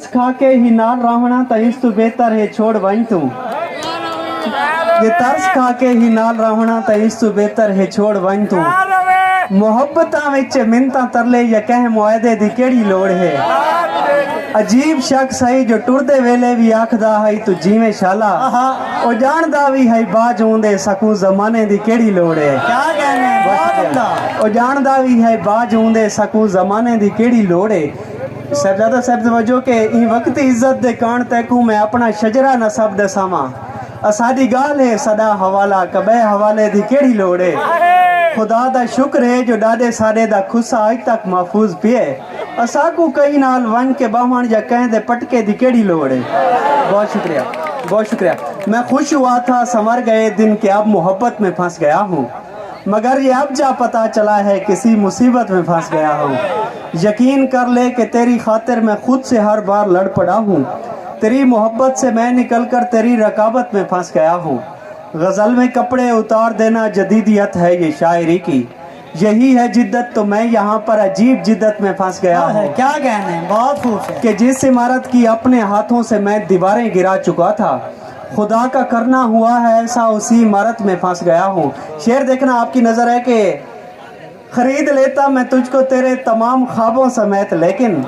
खा के ही नाल रहना तो इस तू बेहतर है छोड़ वहीं तू। ये तरस खा के ही नाल रहना तो इस तू बेहतर है छोड़ वहीं तू। मुहब्बतां विच मिन्नतां तरले या कह मुआदे दी केड़ी लोड़ है। अजीब शख्स है जो टुरदे वेले भी आखदा है तू जीवे शाला। ओ जानदा भी है बाज होंदे सकूं जमाने दी केड़ी लोड़ है। क्या कहने ओ जानदा भी है बाज होंदे सकूं जमाने दी केड़ी लोड़ है। साहबजादा साहब तवज्जो के ई वक्त इज्जत दे कान तैकू मैं अपना शजरा नसब दसावां। असादी गाल है सदा हवाला कबे हवाले दी केड़ी लोड़ है। खुदा दा शुक्र है जो डाडे साडे दा खुसा आज तक महफूज पिए। असाकू कई नाल वन के बाहण या कह दे पटके दी केड़ी लोड़ है। बहुत शुक्रिया, बहुत शुक्रिया। मैं खुश हुआ था संवर गए दिन के अब मोहब्बत में फंस गया हूँ, मगर ये अब जा पता चला है किसी मुसीबत में फंस गया हूँ। यकीन कर ले कि तेरी खातिर मैं खुद से हर बार लड़ पड़ा हूँ। तेरी मोहब्बत से मैं निकल कर तेरी रकाबत में फंस गया हूँ। गज़ल में कपड़े उतार देना जदीदियत है ये शायरी की। यही है जिद्दत तो मैं यहाँ पर अजीब जिद्दत में फंस गया हूँ। क्या कहने, बहुत खूब है कि जिस इमारत की अपने हाथों से मैं दीवारें गिरा चुका था, खुदा का करना हुआ है ऐसा उसी इमारत में फंस गया हूँ। शेर देखना आपकी नज़र है कि खरीद लेता मैं तुझको तेरे तमाम ख्वाबों समेत, लेकिन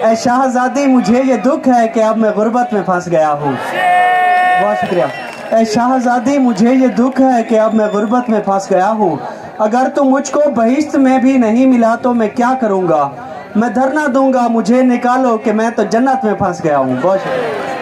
ऐ शाहजादी मुझे ये दुख है कि अब मैं गुर्बत में फंस गया हूँ। बहुत शुक्रिया। ऐ शाहजादी मुझे ये दुख है कि अब मैं गुर्बत में फंस गया हूँ। अगर तुम मुझको बहिश्त में भी नहीं मिला तो मैं क्या करूँगा। मैं धरना दूंगा मुझे निकालो कि मैं तो जन्नत में फंस गया हूँ। बहुत शुक्रिया।